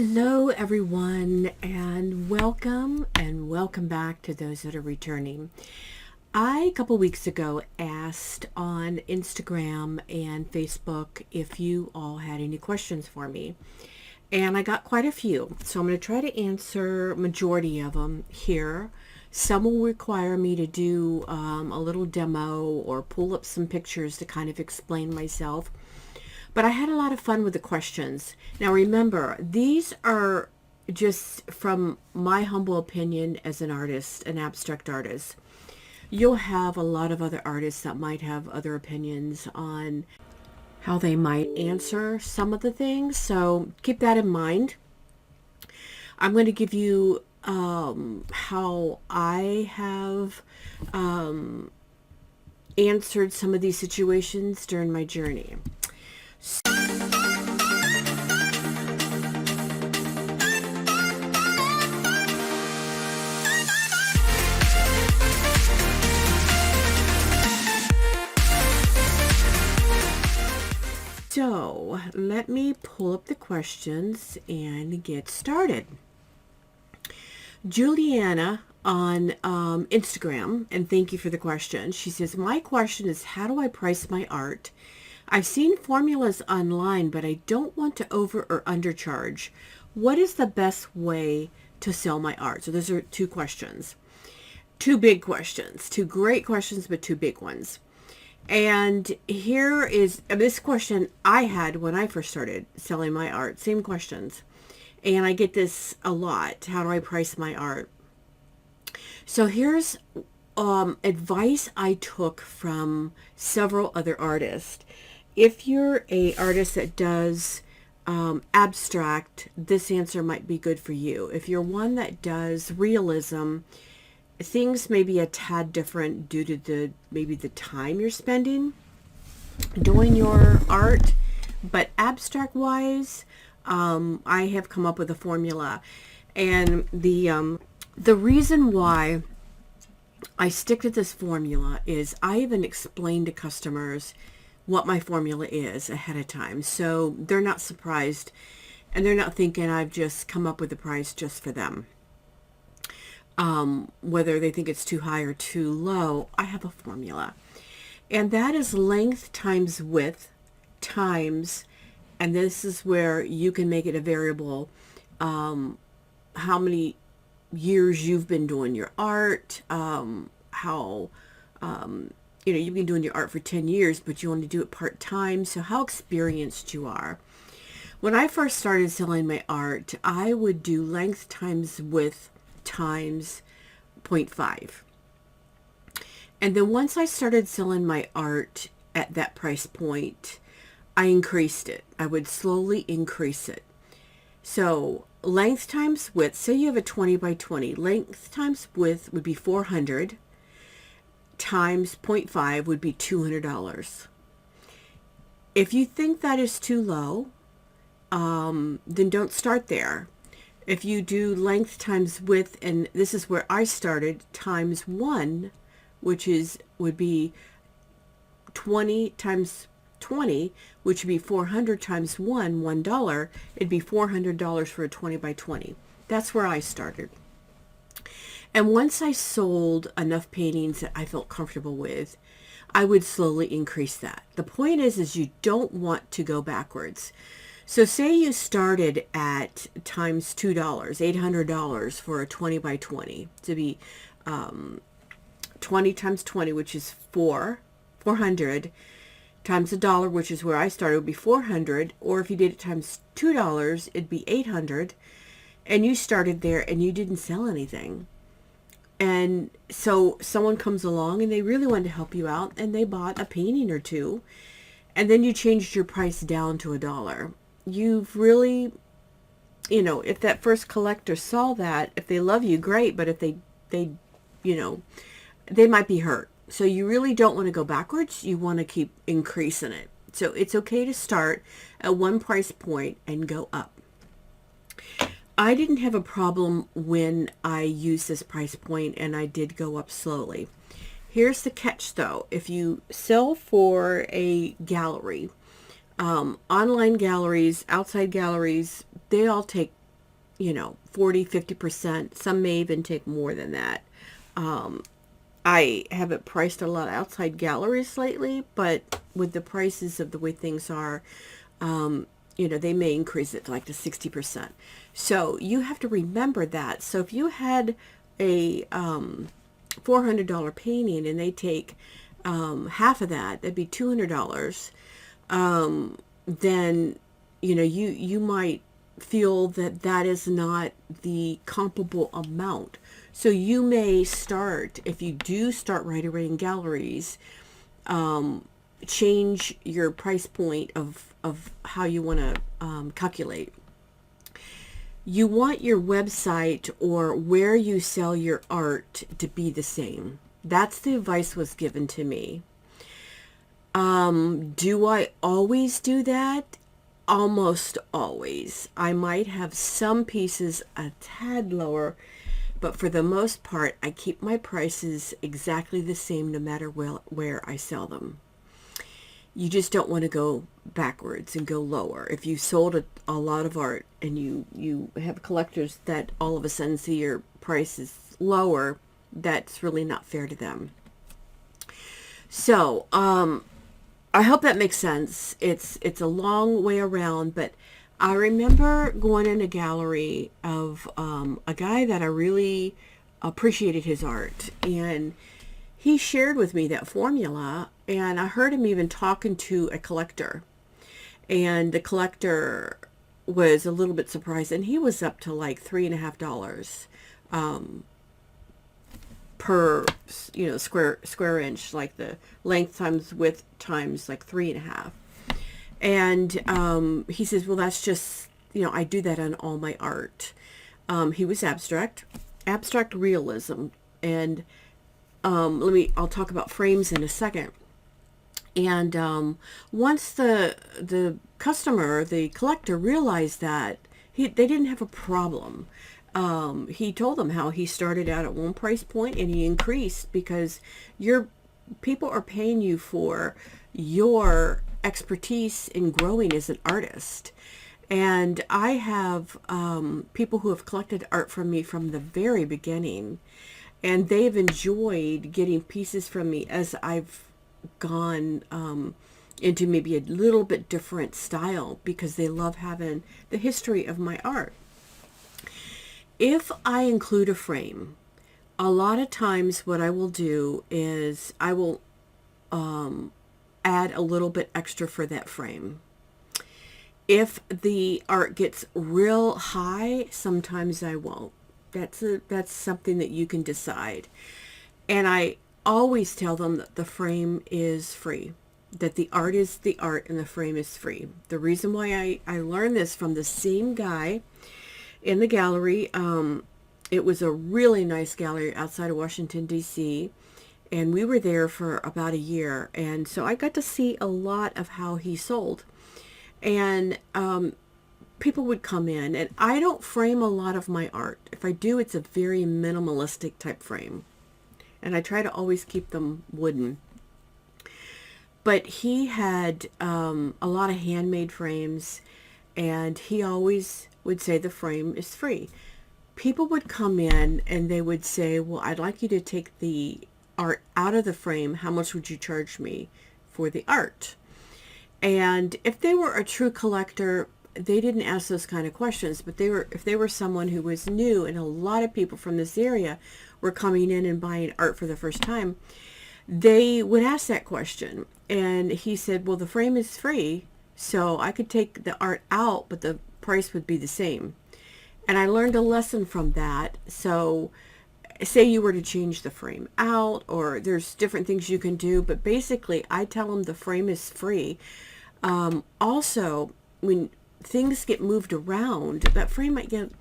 Hello, everyone, and welcome back to those that are returning. A couple weeks ago, asked on Instagram and Facebook if you all had any questions for me, and I got quite a few. So I'm going to try to answer majority of them here. Some will require me to do a little demo or pull up some pictures to kind of explain myself. But I had a lot of fun with the questions. Now remember, these are just from my humble opinion as an artist, an abstract artist. You'll have a lot of other artists that might have other opinions on how they might answer some of the things. So keep that in mind. I'm going to give you how I have answered some of these situations during my journey. So let me pull up the questions and get started. Juliana on Instagram, and thank you for the question. She says, my question is, how do I price my art? I've seen formulas online, but I don't want to over or undercharge. What is the best way to sell my art? So those are two questions. Two big questions. Two great questions, but two big ones. And here is this question I had when I first started selling my art. Same questions. And I get this a lot. How do I price my art? So here's advice I took from several other artists. If you're a artist that does abstract, this answer might be good for you. If you're one that does realism, things may be a tad different due to maybe the time you're spending doing your art. But abstract wise, I have come up with a formula, and the reason why I stick to this formula is I even explain to customers what my formula is ahead of time, so they're not surprised and they're not thinking I've just come up with a price just for them. Whether they think it's too high or too low, I have a formula, and that is length times width times, and this is where you can make it a variable, how many years you've been doing your art, how you've been doing your art for 10 years, but you want to do it part-time, so how experienced you are. When I first started selling my art, I would do length times width times 0.5. And then once I started selling my art at that price point, I increased it. I would slowly increase it. So length times width, say you have a 20 by 20, length times width would be 400 times 0.5 would be $200. If you think that is too low, then don't start there. If you do length times width, and this is where I started, times 1, which would be 20 times 20, which would be 400 times 1, $1, it'd be $400 for a 20 by 20. That's where I started. And once I sold enough paintings that I felt comfortable with, I would slowly increase that. The point is you don't want to go backwards. So say you started at times $2, $800 for a 20 by 20 to be 20 times 20, which is 400 times $1, which is where I started, would be 400. Or if you did it times $2, it'd be 800. And you started there and you didn't sell anything. And so someone comes along and they really wanted to help you out and they bought a painting or two. And then you changed your price down to $1. You've really, if that first collector saw that, if they love you, great. But if they might be hurt. So you really don't want to go backwards. You want to keep increasing it. So it's okay to start at one price point and go up. I didn't have a problem when I used this price point, and I did go up slowly. Here's the catch though. If you sell for a gallery, online galleries, outside galleries, they all take 40, 50%. Some may even take more than that. I haven't priced a lot outside galleries lately, but with the prices of the way things are, they may increase it to like to 60%. So you have to remember that. So if you had a $400 painting and they take half of that, that'd be $200. Then you might feel that that is not the comparable amount. So you may start, if you do start right away in galleries, change your price point of how you want to calculate. You want your website or where you sell your art to be the same. That's the advice was given to me. Do I always do that? Almost always. I might have some pieces a tad lower, but for the most part, I keep my prices exactly the same no matter where I sell them. You just don't want to go backwards and go lower. If you sold a lot of art and you have collectors that all of a sudden see your price is lower, that's really not fair to them. So, I hope that makes sense. It's a long way around, but I remember going in a gallery of a guy that I really appreciated his art, and he shared with me that formula, and I heard him even talking to a collector, and the collector was a little bit surprised, and he was up to like $3.50 per square inch, like the length times width times like 3.5. And he says, well, that's just, I do that on all my art. He was abstract realism, and I'll talk about frames in a second. And once the customer, the collector, realized that they didn't have a problem, he told them how he started out at one price point and he increased because your people are paying you for your expertise in growing as an artist. And I have people who have collected art from me from the very beginning, and they've enjoyed getting pieces from me as I've gone into maybe a little bit different style because they love having the history of my art. If I include a frame, a lot of times what I will do is I will add a little bit extra for that frame. If the art gets real high, sometimes I won't. That's something that you can decide. And I always tell them that the frame is free, that the art is the art and the frame is free. The reason why I learned this from the same guy in the gallery, it was a really nice gallery outside of Washington, D.C., and we were there for about a year, and so I got to see a lot of how he sold. And people would come in, and I don't frame a lot of my art. If I do, it's a very minimalistic type frame, and I try to always keep them wooden. But he had a lot of handmade frames, and he always would say the frame is free. People would come in and they would say, well, I'd like you to take the art out of the frame. How much would you charge me for the art? And if they were a true collector, they didn't ask those kind of questions, but if they were someone who was new, and a lot of people from this area were coming in and buying art for the first time, they would ask that question. And he said, well, the frame is free, so I could take the art out, but the price would be the same. And I learned a lesson from that. So say you were to change the frame out, or there's different things you can do, but basically I tell them the frame is free. Also, when things get moved around, that frame might get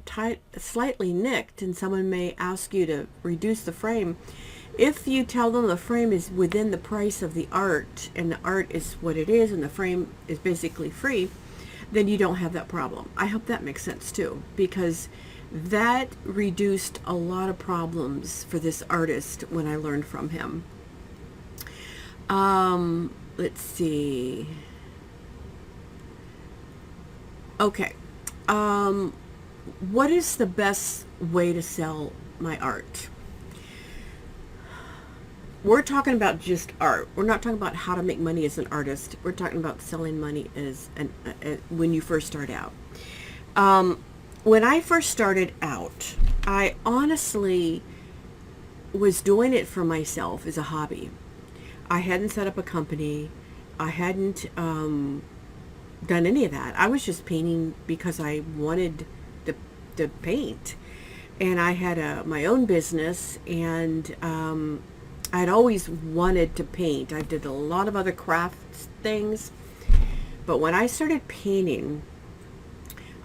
slightly nicked, and someone may ask you to reduce the frame. If you tell them the frame is within the price of the art, and the art is what it is, and the frame is basically free, then you don't have that problem. I hope that makes sense too, because that reduced a lot of problems for this artist when I learned from him. Let's see. Okay. what is the best way to sell my art? We're talking about just art. We're not talking about how to make money as an artist. We're talking about selling money as when you first start out. When I first started out, I honestly was doing it for myself as a hobby. I hadn't set up a company. I hadn't done any of that. I was just painting because I wanted to paint. And I had my own business, and I'd always wanted to paint. I did a lot of other crafts things. But when I started painting,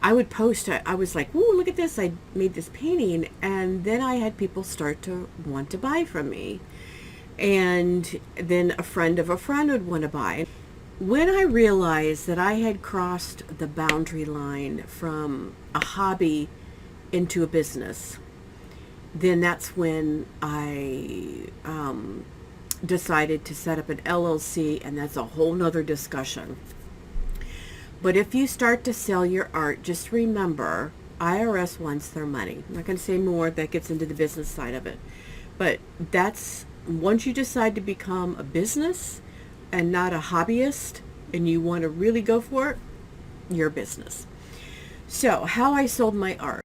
I would post, I was like, "Ooh, look at this, I made this painting." And then I had people start to want to buy from me. And then a friend of a friend would want to buy. When I realized that I had crossed the boundary line from a hobby into a business, then that's when I decided to set up an LLC, and that's a whole nother discussion. But if you start to sell your art, just remember, IRS wants their money. I'm not going to say more, that gets into the business side of it. But that's, once you decide to become a business and not a hobbyist, and you want to really go for it, your business. So how I sold my art.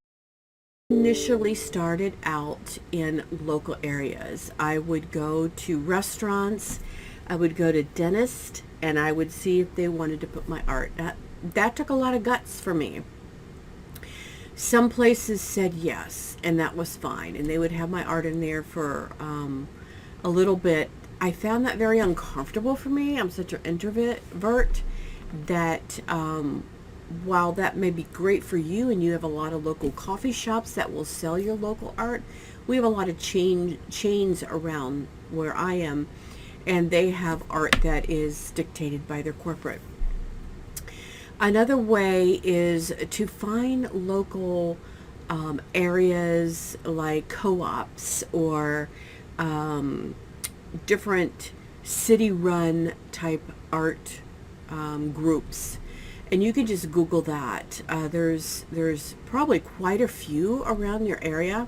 Initially started out in local areas. I would go to restaurants, I would go to dentists, and I would see if they wanted to put my art. That took a lot of guts for me. Some places said yes, and that was fine, and they would have my art in there for a little bit. I found that very uncomfortable for me. I'm such an introvert that while that may be great for you, and you have a lot of local coffee shops that will sell your local art, we have a lot of chains around where I am, and they have art that is dictated by their corporate. Another way is to find local areas like co-ops or different city-run type art groups. And you can just Google that. There's probably quite a few around your area.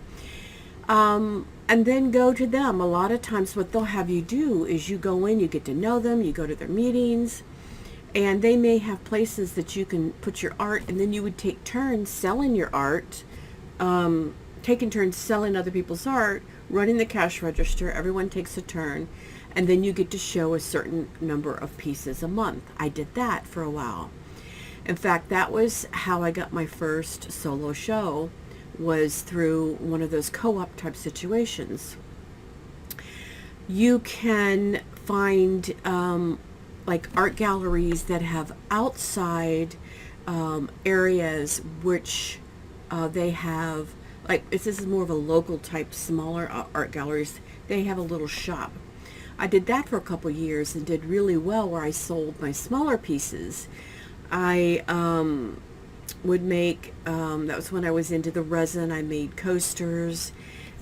And then go to them. A lot of times what they'll have you do is you go in, you get to know them, you go to their meetings, and they may have places that you can put your art, and then you would take turns selling your art, taking turns selling other people's art, running the cash register. Everyone takes a turn, and then you get to show a certain number of pieces a month. I did that for a while. In fact, that was how I got my first solo show, was through one of those co-op type situations. You can find like art galleries that have outside areas which they have, like this is more of a local type, smaller art galleries. They have a little shop. I did that for a couple years and did really well, where I sold my smaller pieces. I would make, that was when I was into the resin. I made coasters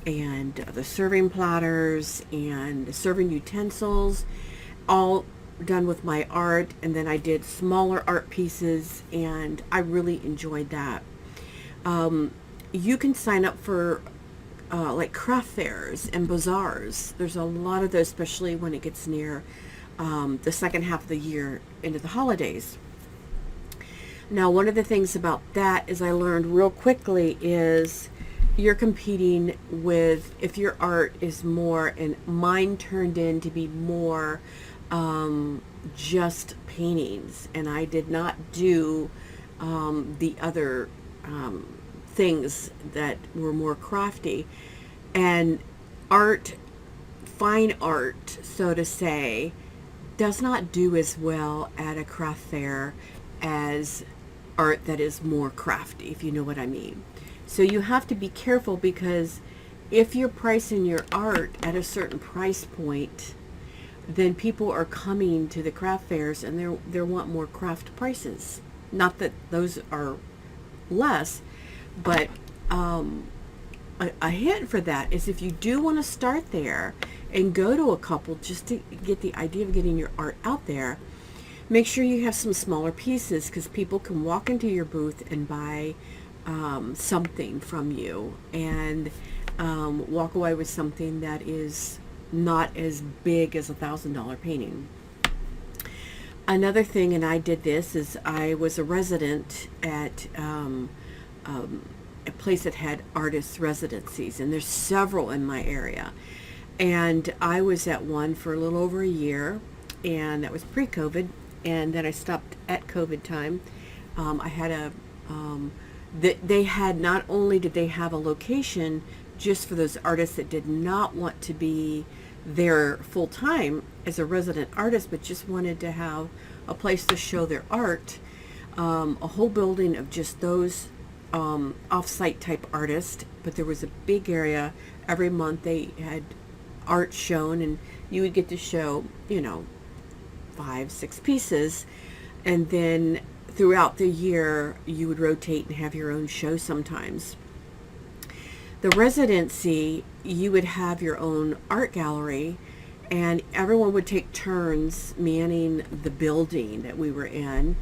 and the serving platters and the serving utensils, all done with my art. And then I did smaller art pieces, and I really enjoyed that. You can sign up for like craft fairs and bazaars. There's a lot of those, especially when it gets near the second half of the year into the holidays. Now, one of the things about that is I learned real quickly is you're competing with, if your art is more, and mine turned in to be more just paintings, and I did not do the other things that were more crafty. And art, fine art, so to say, does not do as well at a craft fair as art that is more crafty, if you know what I mean. So you have to be careful, because if you're pricing your art at a certain price point, then people are coming to the craft fairs and they want more craft prices. Not that those are less, but a hint for that is, if you do want to start there and go to a couple just to get the idea of getting your art out there, make sure you have some smaller pieces, because people can walk into your booth and buy something from you, and walk away with something that is not as big as $1,000 painting. Another thing, and I did this, is I was a resident at a place that had artist residencies, and there's several in my area. And I was at one for a little over a year, and that was pre-COVID. And then I stopped at COVID time. I had a they had, not only did they have a location just for those artists that did not want to be there full time as a resident artist, but just wanted to have a place to show their art. A whole building of just those off-site type artists, but there was a big area. Every month they had art shown, and you would get to show, 5, 6 pieces, and then throughout the year you would rotate and have your own show sometimes. The residency, you would have your own art gallery, and everyone would take turns manning the building that we were in,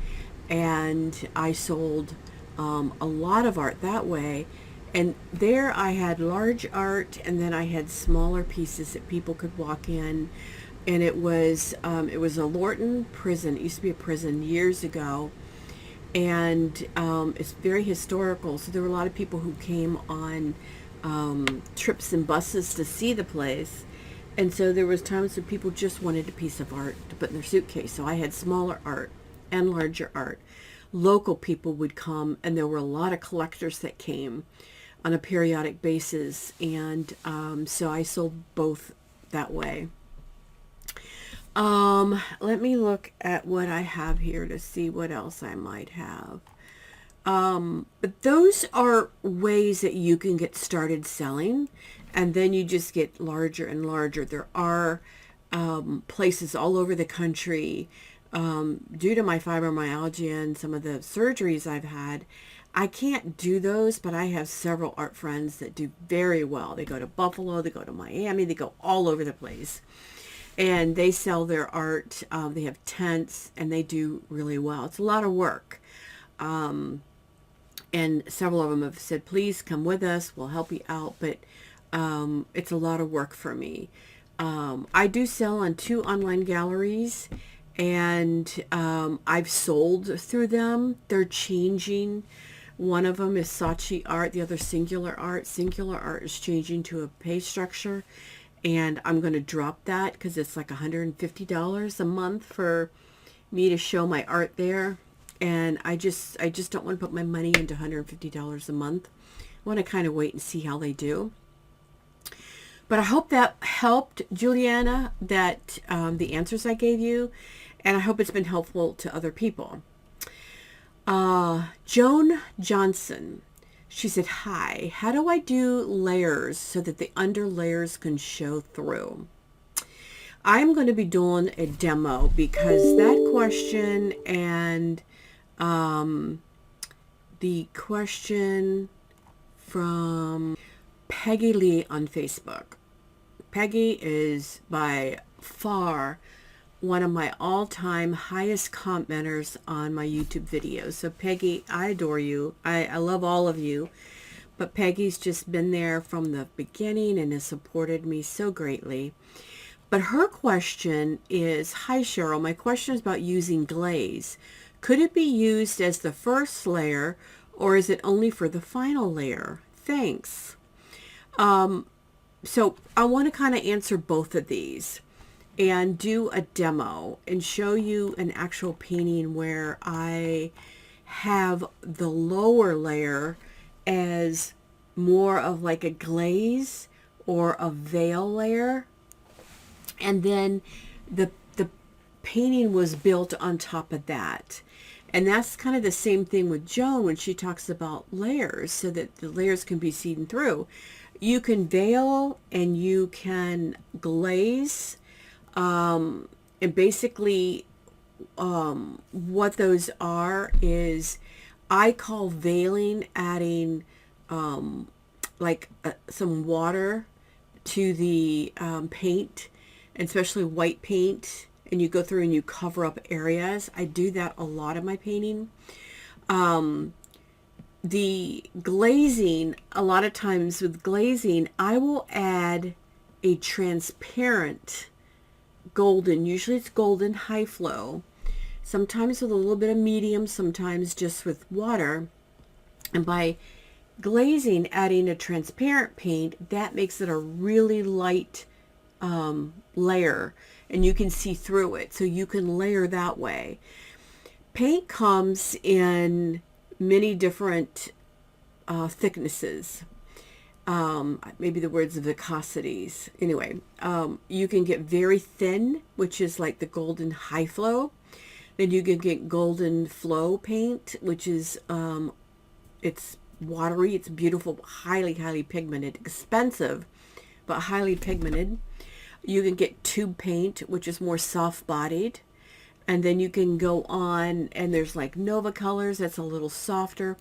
and I sold a lot of art that way. And there I had large art, and then I had smaller pieces that people could walk in. And it was a Lorton prison. It used to be a prison years ago, and it's very historical. So there were a lot of people who came on trips and buses to see the place. And so there was times when people just wanted a piece of art to put in their suitcase. So I had smaller art and larger art. Local people would come, and there were a lot of collectors that came on a periodic basis. And so I sold both that way. Let me look at what I have here to see what else I might have. But those are ways that you can get started selling, and then you just get larger and larger. There are places all over the country, due to my fibromyalgia and some of the surgeries I've had. I can't do those, but I have several art friends that do very well. They go to Buffalo, they go to Miami, they go all over the place. And they sell their art. They have tents, and they do really well. It's a lot of work. And several of them have said, please come with us. We'll help you out. But it's a lot of work for me. I do sell on 2 online galleries, and I've sold through them. They're changing. One of them is Saatchi Art. The other Singular Art. Singular Art is changing to a pay structure. And I'm going to drop that because it's like $150 a month for me to show my art there. And I just don't want to put my money into $150 a month. I want to kind of wait and see how they do. But I hope that helped, Juliana, that the answers I gave you. And I hope it's been helpful to other people. Joan Johnson. She said, hi, how do I do layers so that the under layers can show through? I'm going to be doing a demo because that question and the question from Peggy Lee on Facebook. Peggy is by far one of my all-time highest commenters on my YouTube videos. So Peggy, I adore you. I love all of you. But Peggy's just been there from the beginning and has supported me so greatly. But her question is, hi Cheryl, my question is about using glaze. Could it be used as the first layer, or is it only for the final layer? Thanks. So I want to kind of answer both of these and do a demo and show you an actual painting where I have the lower layer as more of like a glaze or a veil layer, and then the painting was built on top of that. And that's kind of the same thing with Joan when she talks about layers, so that the layers can be seen through. You can veil and you can glaze. And basically what those are is, I call veiling adding some water to the paint, and especially white paint, and you go through and you cover up areas. I do that a lot in my painting. the glazing, a lot of times with glazing, I will add a transparent golden. Usually it's golden high flow. Sometimes with a little bit of medium, sometimes just with water. And by glazing, adding a transparent paint, that makes it a really light layer, and you can see through it. So you can layer that way. Paint comes in many different thicknesses. Maybe the words of viscosities. Anyway, you can get very thin, which is like the golden high flow. Then you can get golden flow paint, which is it's watery, it's beautiful, highly, highly pigmented, expensive, but highly pigmented. You can get tube paint, which is more soft-bodied. And then you can go on, and there's like Nova colors, that's a little softer.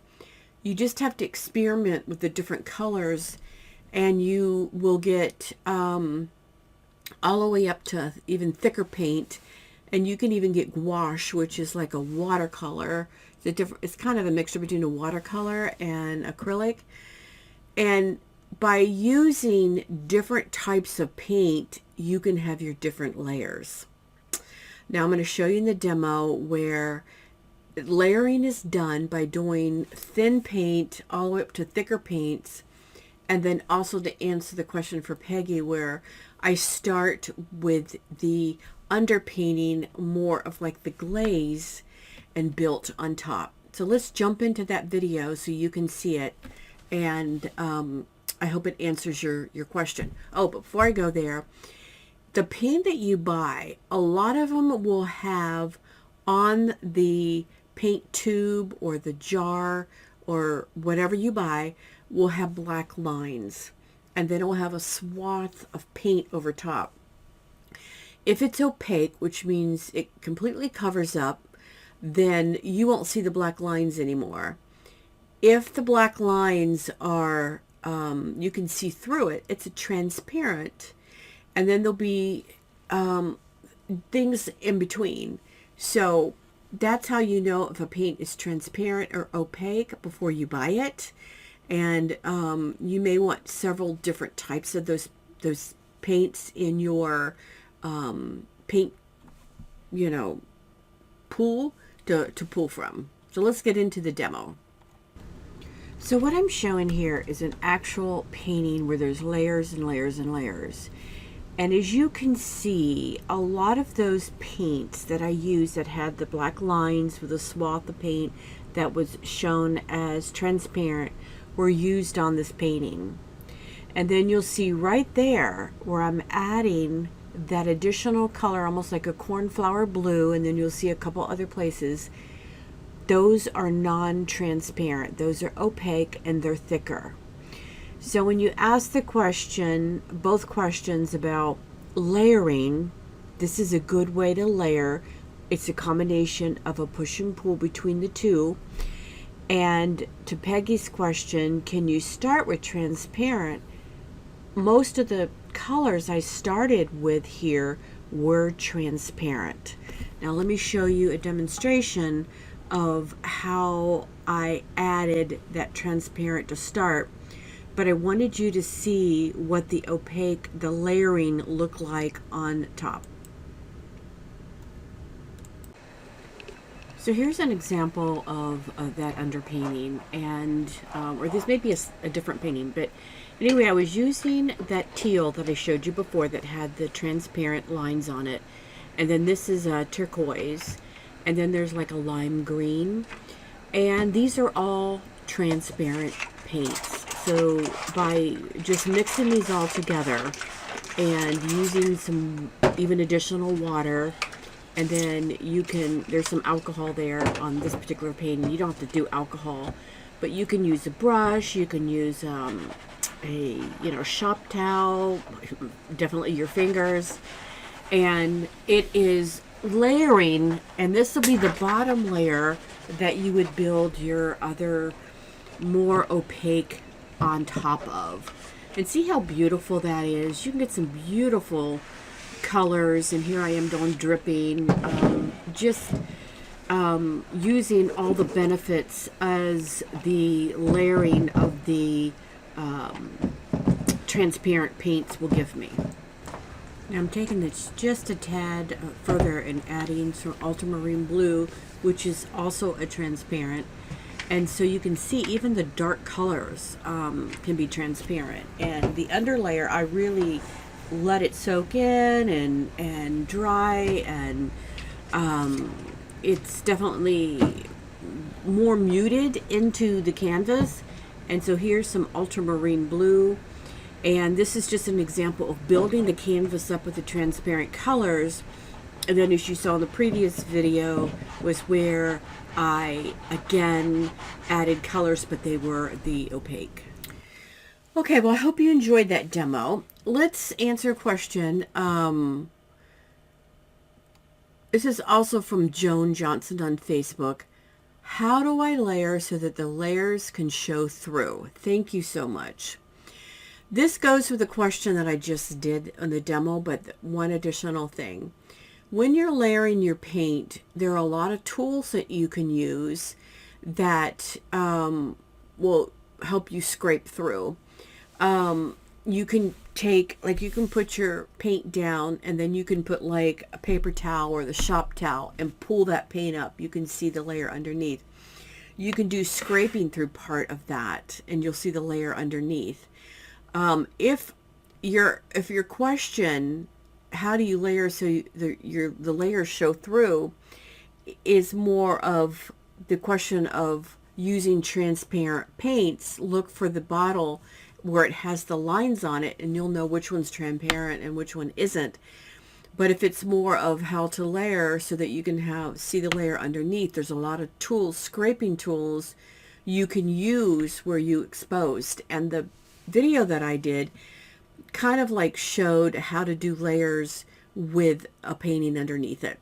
You just have to experiment with the different colors, and you will get all the way up to even thicker paint. And you can even get gouache, which is like a watercolor. It's kind of a mixture between a watercolor and acrylic. And by using different types of paint, you can have your different layers. Now I'm going to show you in the demo where layering is done by doing thin paint all the way up to thicker paints. And then also to answer the question for Peggy, where I start with the underpainting more of like the glaze and built on top. So let's jump into that video so you can see it. And I hope it answers your question. Oh, but before I go there, the paint that you buy, a lot of them will have on the paint tube or the jar or whatever you buy will have black lines, and then it will have a swath of paint over top. If it's opaque, which means it completely covers up, then you won't see the black lines anymore. If the black lines are, you can see through it, it's a transparent, and then there'll be things in between. So that's how you know if a paint is transparent or opaque before you buy it. And you may want several different types of those paints in your paint, pool to pull from. So let's get into the demo. So what I'm showing here is an actual painting where there's layers and layers and layers. And as you can see, a lot of those paints that I used that had the black lines with a swath of paint that was shown as transparent were used on this painting. And then you'll see right there where I'm adding that additional color, almost like a cornflower blue, and then you'll see a couple other places. Those are non-transparent. Those are opaque and they're thicker. So when you ask the question, both questions about layering, this is a good way to layer. It's a combination of a push and pull between the two. And to Peggy's question, can you start with transparent? Most of the colors I started with here were transparent. Now let me show you a demonstration of how I added that transparent to start. But I wanted you to see what the opaque, the layering looked like on top. So here's an example of that underpainting, and or this may be a different painting, but anyway, I was using that teal that I showed you before that had the transparent lines on it, and then this is a turquoise, and then there's like a lime green, and these are all transparent paints. So by just mixing these all together and using some even additional water, and then there's some alcohol there on this particular painting. You don't have to do alcohol, but you can use a brush, you can use a shop towel, definitely your fingers, and it is layering, and this will be the bottom layer that you would build your other more opaque on top of. And see how beautiful that is. You can get some beautiful colors, and here I am doing dripping. Just using all the benefits as the layering of the transparent paints will give me. Now I'm taking this just a tad further and adding some ultramarine blue, which is also a transparent. And so you can see even the dark colors can be transparent. And the underlayer, I really let it soak in and dry, and it's definitely more muted into the canvas. And so here's some ultramarine blue. And this is just an example of building the canvas up with the transparent colors. And then, as you saw in the previous video, was where I again added colors, but they were the opaque. Okay, well, I hope you enjoyed that demo. Let's answer a question. This is also from Joan Johnson on Facebook. How do I layer so that the layers can show through? Thank you so much. This goes with the question that I just did on the demo, but one additional thing. When you're layering your paint, there are a lot of tools that you can use that will help you scrape through. You can take, like, you can put your paint down, and then you can put like a paper towel or the shop towel and pull that paint up. You can see the layer underneath. You can do scraping through part of that, and you'll see the layer underneath. If your question, how do you layer so the layers show through, is more of the question of using transparent paints, look for the bottle where it has the lines on it, and you'll know which one's transparent and which one isn't. But if it's more of how to layer so that you can see the layer underneath, there's a lot of tools, scraping tools you can use where you exposed. And the video that I did kind of like showed how to do layers with a painting underneath it.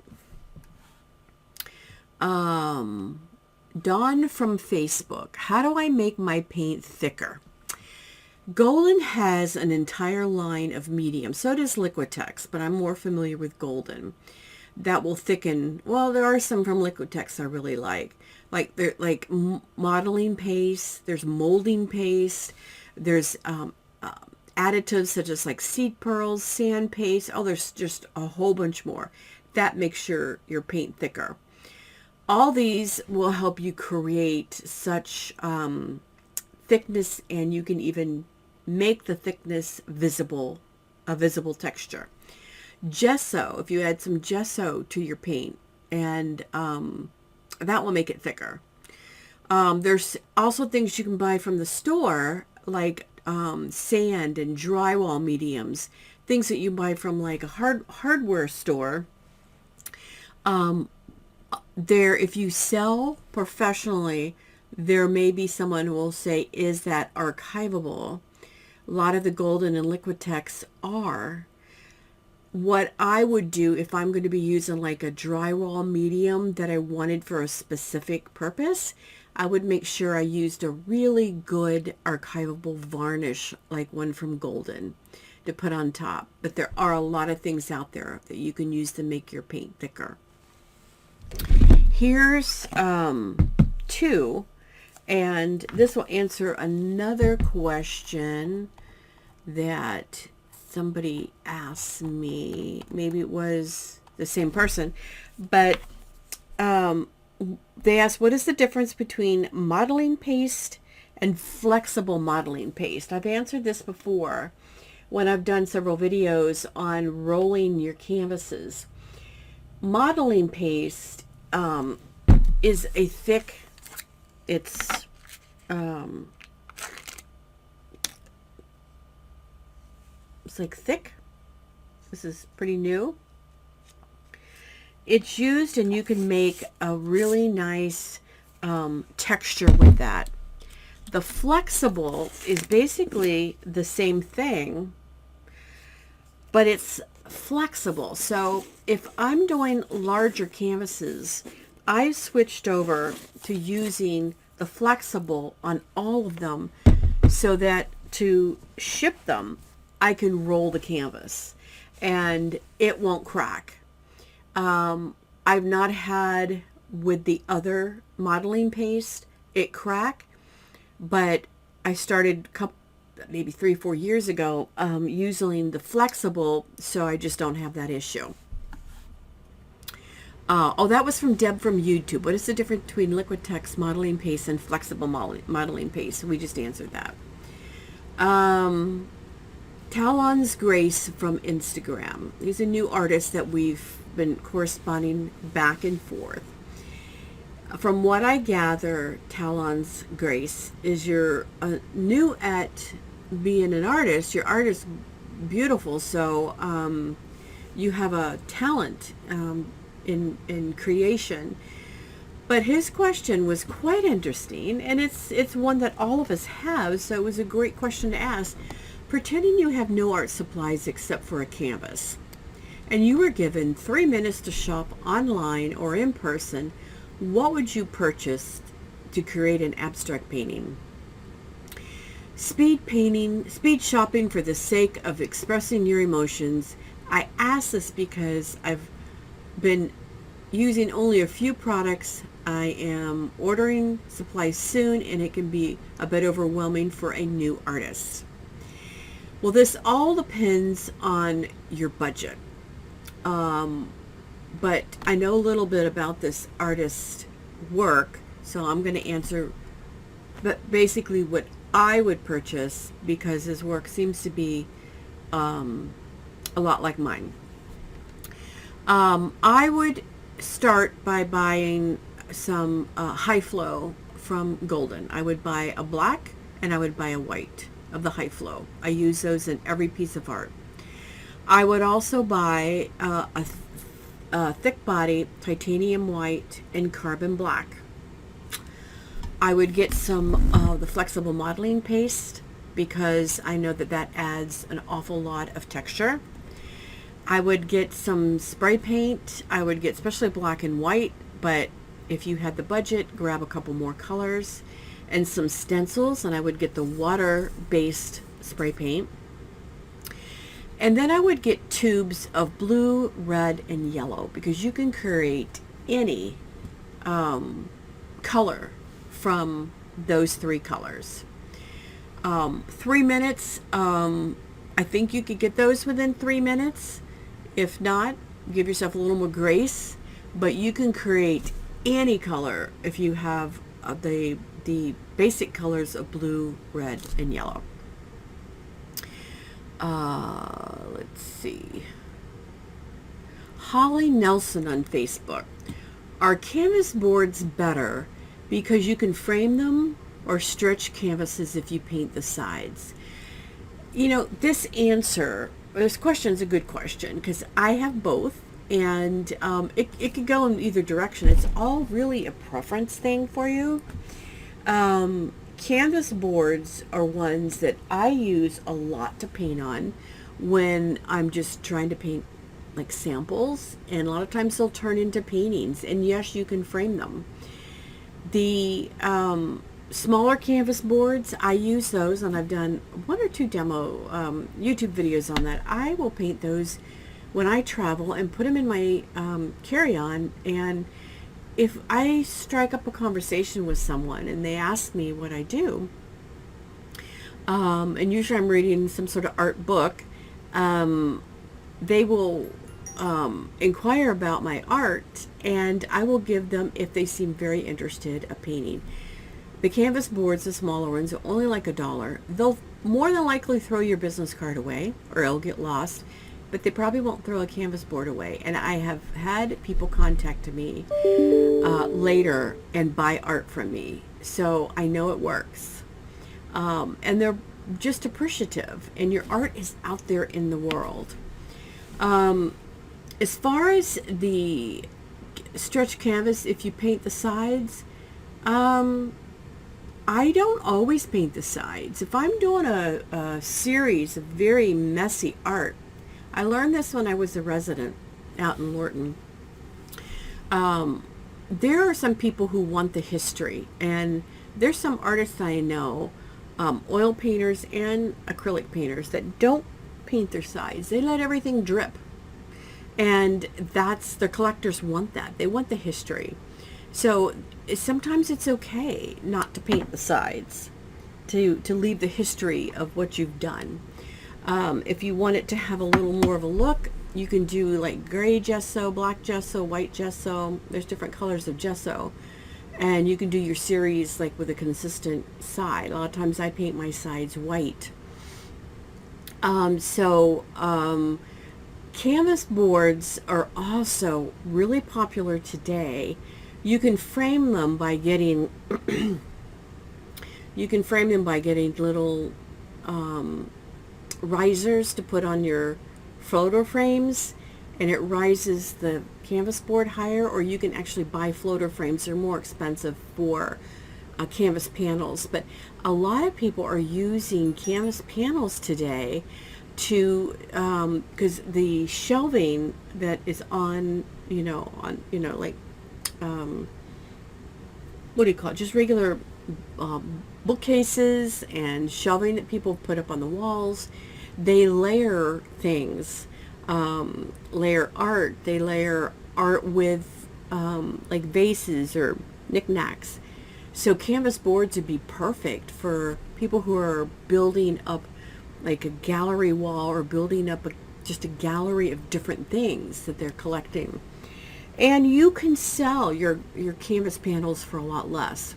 Dawn from Facebook. How do I make my paint thicker? Golden has an entire line of medium. So does Liquitex, but I'm more familiar with Golden. That will thicken. Well, there are some from Liquitex I really like. They're like modeling paste. There's molding paste. There's additives such as like seed pearls, sand paste. Oh, there's just a whole bunch more. That makes your paint thicker. All these will help you create such thickness, and you can even make the thickness visible, a visible texture. Gesso, if you add some gesso to your paint, and that will make it thicker. There's also things you can buy from the store, like sand and drywall mediums, things that you buy from like a hardware store. If you sell professionally, there may be someone who will say, is that archivable? A lot of the Golden and Liquitex are. What I would do if I'm going to be using like a drywall medium that I wanted for a specific purpose, I would make sure I used a really good archivable varnish, like one from Golden, to put on top. But there are a lot of things out there that you can use to make your paint thicker. Here's two. And this will answer another question that somebody asked me. Maybe it was the same person, but they asked, what is the difference between modeling paste and flexible modeling paste? I've answered this before when I've done several videos on rolling your canvases. Modeling paste is a thick, it's like thick. This is pretty new. It's used, and you can make a really nice texture with that. The flexible is basically the same thing, but it's flexible. So if I'm doing larger canvases, I've switched over to using the flexible on all of them so that to ship them, I can roll the canvas and it won't crack. I've not had with the other modeling paste, it cracked. But I started maybe 3 or 4 years ago using the flexible, so I just don't have that issue. Oh, that was from Deb from YouTube. What is the difference between Liquitex modeling paste and flexible modeling paste? We just answered that. Talon's Grace from Instagram. He's a new artist that we've been corresponding back and forth. From what I gather, Talon's Grace is you're new at being an artist. Your art is beautiful, so you have a talent in creation. But his question was quite interesting, and it's one that all of us have, so it was a great question to ask. Pretending you have no art supplies except for a canvas, and you were given 3 minutes to shop online or in person, what would you purchase to create an abstract painting? Speed shopping for the sake of expressing your emotions. I ask this because I've been using only a few products. I am ordering supplies soon, and it can be a bit overwhelming for a new artist. Well, this all depends on your budget. But I know a little bit about this artist's work, so I'm going to answer but basically what I would purchase, because his work seems to be a lot like mine. I would start by buying some high flow from Golden. I would buy a black and I would buy a white of the high flow. I use those in every piece of art. I would also buy a thick body titanium white and carbon black. I would get some of the flexible modeling paste because I know that adds an awful lot of texture. I would get some spray paint. I would get especially black and white, but if you had the budget, grab a couple more colors, and some stencils, and I would get the water-based spray paint. And then I would get tubes of blue, red, and yellow, because you can create any color from those 3 colors. 3 minutes, I think you could get those within 3 minutes. If not, give yourself a little more grace, but you can create any color if you have the basic colors of blue, red, and yellow. Let's see. Holly Nelson on Facebook. Are canvas boards better because you can frame them, or stretch canvases if you paint the sides? You know, this question is a good question, because I have both, and it could go in either direction. It's all really a preference thing for you. Canvas boards are ones that I use a lot to paint on when I'm just trying to paint like samples, and a lot of times they'll turn into paintings, and yes, you can frame them. The smaller canvas boards, I use those, and I've done 1 or 2 demo YouTube videos on that. I will paint those when I travel and put them in my carry-on, and if I strike up a conversation with someone and they ask me what I do, and usually I'm reading some sort of art book, they will inquire about my art, and I will give them, if they seem very interested, a painting. The canvas boards, the smaller ones, are only like $1. They'll more than likely throw your business card away, or it'll get lost, but they probably won't throw a canvas board away. And I have had people contact me later and buy art from me, so I know it works. And they're just appreciative, and your art is out there in the world. As far as the stretch canvas, if you paint the sides, I don't always paint the sides. If I'm doing a series of very messy art, I learned this when I was a resident out in Lorton. There are some people who want the history, and there's some artists I know, oil painters and acrylic painters, that don't paint their sides. They let everything drip, and the collectors want that. They want the history. So sometimes it's okay not to paint the sides, to leave the history of what you've done. If you want it to have a little more of a look, you can do like gray gesso, black gesso, white gesso. There's different colors of gesso. And you can do your series like with a consistent side. A lot of times I paint my sides white. Canvas boards are also really popular today. You can frame them by getting little risers to put on your photo frames, and it rises the canvas board higher, or you can actually buy floater frames. They're more expensive for canvas panels, but a lot of people are using canvas panels today to because the shelving that is on like what do you call it, just regular bookcases and shelving that people put up on the walls, they layer things, layer art. They layer art with like vases or knickknacks. So canvas boards would be perfect for people who are building up like a gallery wall, or building up just a gallery of different things that they're collecting. And you can sell your canvas panels for a lot less.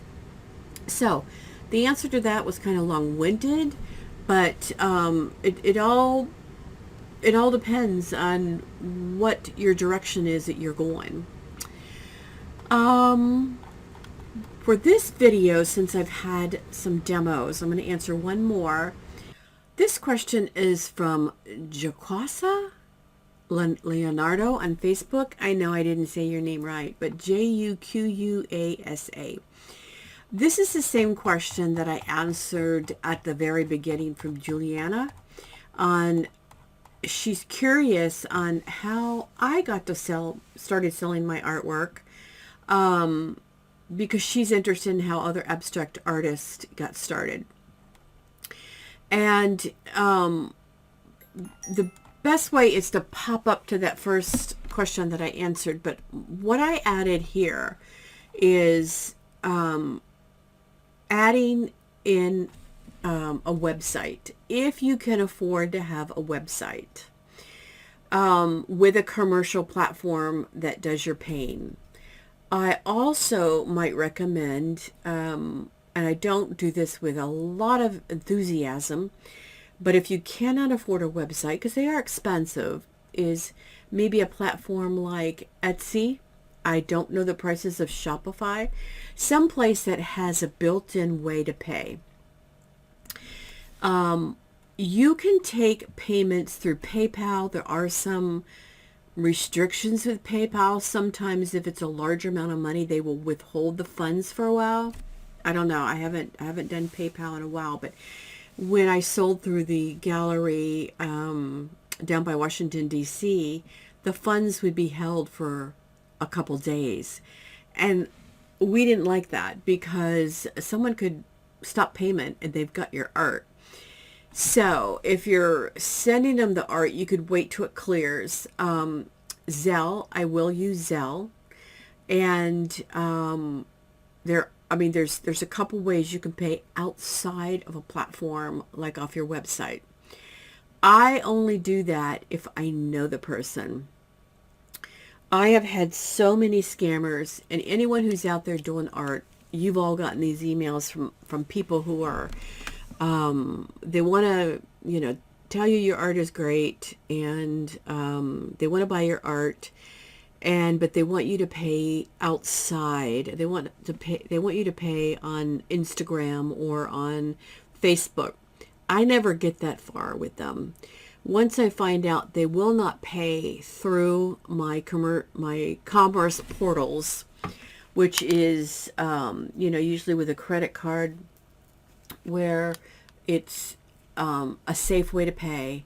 So the answer to that was kind of long-winded, but it all depends on what your direction is that you're going. For this video, since I've had some demos, I'm going to answer one more. This question is from Jaquasa Leonardo on Facebook. I know I didn't say your name right, but Juquasa. This is the same question that I answered at the very beginning from Juliana. She's curious on how I got to started selling my artwork, because she's interested in how other abstract artists got started. And the best way is to pop up to that first question that I answered. But what I added here is adding in a website. If you can afford to have a website with a commercial platform that does your paying. I also might recommend, and I don't do this with a lot of enthusiasm, but if you cannot afford a website, because they are expensive, is maybe a platform like Etsy. I don't know the prices of Shopify. Some place that has a built-in way to pay. You can take payments through PayPal. There are some restrictions with PayPal. Sometimes if it's a large amount of money, they will withhold the funds for a while. I don't know. I haven't done PayPal in a while, but when I sold through the gallery down by Washington, D.C., the funds would be held for a couple days. And we didn't like that, because someone could stop payment and they've got your art. So if you're sending them the art, you could wait till it clears. Zelle, I will use Zelle. And there's a couple ways you can pay outside of a platform, like off your website. I only do that if I know the person. I have had so many scammers, and anyone who's out there doing art, you've all gotten these emails from people who are, they want to, tell you your art is great, and they want to buy your art, but they want you to pay outside. They want you to pay on Instagram or on Facebook. I never get that far with them. Once I find out they will not pay through my commerce portals, which is, usually with a credit card, where it's a safe way to pay.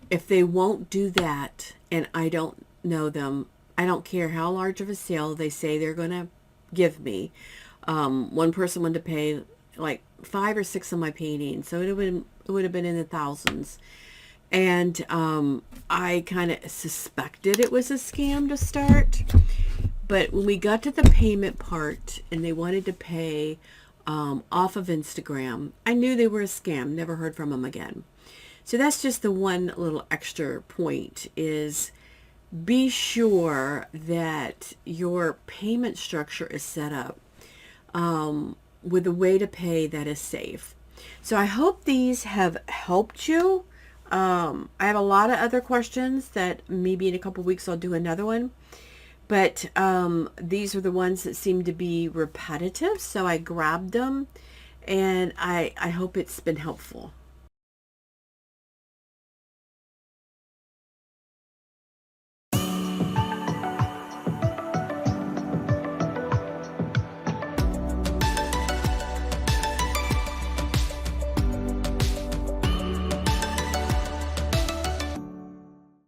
If they won't do that, and I don't know them, I don't care how large of a sale they say they're going to give me. One person wanted to pay like 5 or 6 of my paintings, so it would have been in the thousands. And I kind of suspected it was a scam to start, But when we got to the payment part and they wanted to pay off of Instagram, I knew they were a scam. Never heard from them again. So that's just the one little extra point, is be sure that your payment structure is set up with a way to pay that is safe. So I hope these have helped you. I have a lot of other questions that maybe in a couple weeks I'll do another one. But these are the ones that seem to be repetitive, so I grabbed them, and I hope it's been helpful.